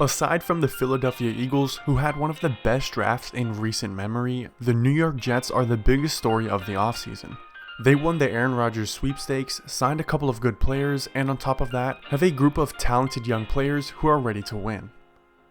Aside from the Philadelphia Eagles, who had one of the best drafts in recent memory, the New York Jets are the biggest story of the offseason. They won the Aaron Rodgers sweepstakes, signed a couple of good players, and on top of that, have a group of talented young players who are ready to win.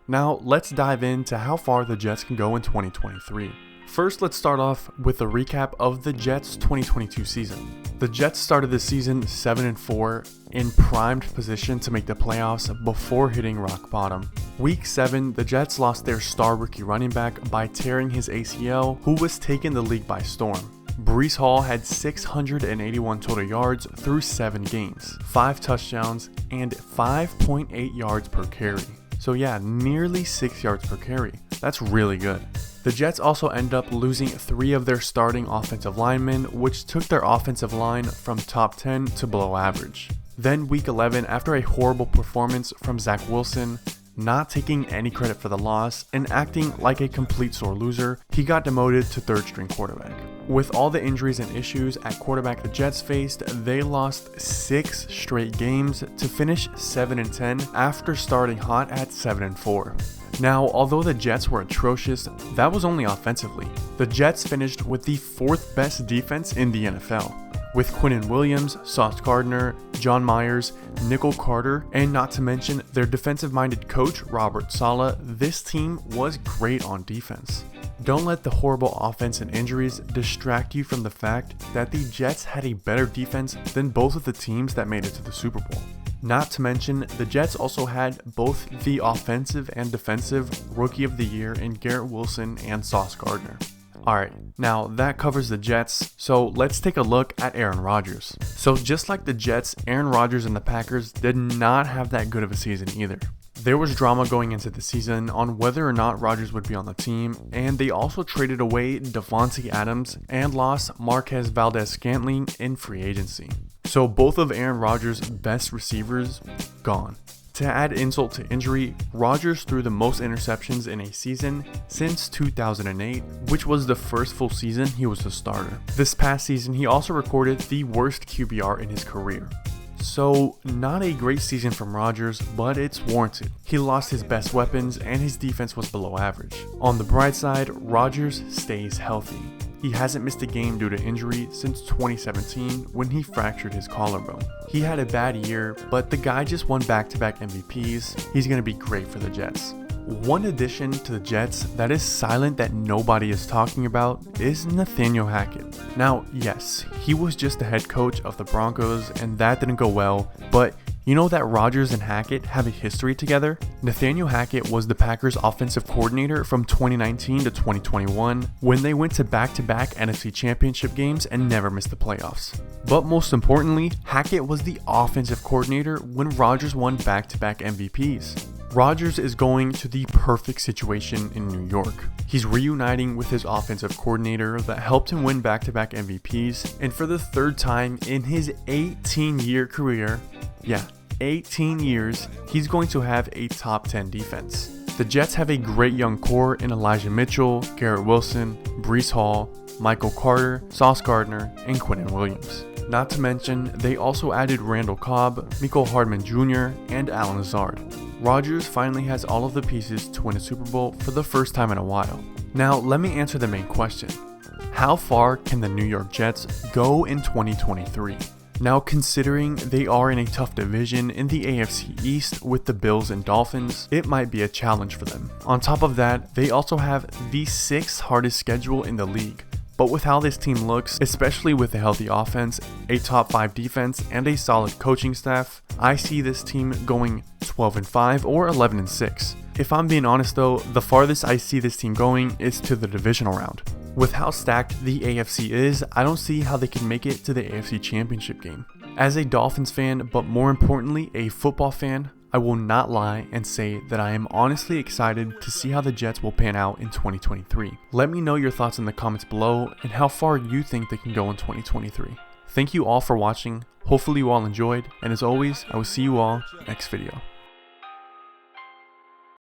Now, let's dive into how far the Jets can go in 2023. First, let's start off with a recap of the Jets' 2022 season. The Jets started the season 7-4 in primed position to make the playoffs before hitting rock bottom. Week 7, the Jets lost their star rookie running back by tearing his ACL, who was taking the league by storm. Breece Hall had 681 total yards through 7 games, 5 touchdowns, and 5.8 yards per carry. So yeah, nearly 6 yards per carry. That's really good. The Jets also end up losing 3 of their starting offensive linemen, which took their offensive line from top 10 to below average. Then week 11, after a horrible performance from Zach Wilson, not taking any credit for the loss and acting like a complete sore loser, he got demoted to 3rd string quarterback. With all the injuries and issues at quarterback the Jets faced, they lost 6 straight games to finish 7-10 after starting hot at 7-4. Now, although the Jets were atrocious, that was only offensively. The Jets finished with the 4th best defense in the NFL, with Quinnen Williams, Sauce Gardner, John Myers, Nickel Carter, and not to mention their defensive-minded coach Robert Saleh. This team was great on defense. Don't let the horrible offense and injuries distract you from the fact that the Jets had a better defense than both of the teams that made it to the Super Bowl. Not to mention, the Jets also had both the offensive and defensive Rookie of the Year in Garrett Wilson and Sauce Gardner. Alright, now that covers the Jets, so let's take a look at Aaron Rodgers. So just like the Jets, Aaron Rodgers and the Packers did not have that good of a season either. There was drama going into the season on whether or not Rodgers would be on the team, and they also traded away Davante Adams and lost Marquez Valdes-Scantling in free agency. So both of Aaron Rodgers' best receivers gone. To add insult to injury, Rodgers threw the most interceptions in a season since 2008, which was the first full season he was a starter. This past season, he also recorded the worst QBR in his career. So, not a great season from Rodgers, but it's warranted. He lost his best weapons and his defense was below average. On the bright side, Rodgers stays healthy. He hasn't missed a game due to injury since 2017 when he fractured his collarbone. He had a bad year, but the guy just won back-to-back MVPs. He's going to be great for the Jets. One addition to the Jets that is silent that nobody is talking about is Nathaniel Hackett. Now, yes, he was just the head coach of the Broncos and that didn't go well, but you know that Rodgers and Hackett have a history together? Nathaniel Hackett was the Packers offensive coordinator from 2019 to 2021 when they went to back-to-back NFC Championship games and never missed the playoffs. But most importantly, Hackett was the offensive coordinator when Rodgers won back-to-back MVPs. Rodgers is going to the perfect situation in New York. He's reuniting with his offensive coordinator that helped him win back-to-back MVPs, and for the 3rd time in his 18-year career, 18 years, he's going to have a top 10 defense. The Jets have a great young core in Elijah Mitchell, Garrett Wilson, Breece Hall, Michael Carter, Sauce Gardner, and Quinnen Williams. Not to mention, they also added Randall Cobb, Mecole Hardman Jr., and Allen Lazard. Rodgers finally has all of the pieces to win a Super Bowl for the first time in a while. Now, let me answer the main question. How far can the New York Jets go in 2023? Now, considering they are in a tough division in the AFC East with the Bills and Dolphins, it might be a challenge for them. On top of that, they also have the 6th hardest schedule in the league. But with how this team looks, especially with a healthy offense, a top 5 defense, and a solid coaching staff, I see this team going 12-5 or 11-6. If I'm being honest though, the farthest I see this team going is to the divisional round. With how stacked the AFC is, I don't see how they can make it to the AFC Championship game. As a Dolphins fan, but more importantly a football fan, I will not lie and say that I am honestly excited to see how the Jets will pan out in 2023. Let me know your thoughts in the comments below and how far you think they can go in 2023. Thank you all for watching, hopefully you all enjoyed, and as always, I will see you all next video.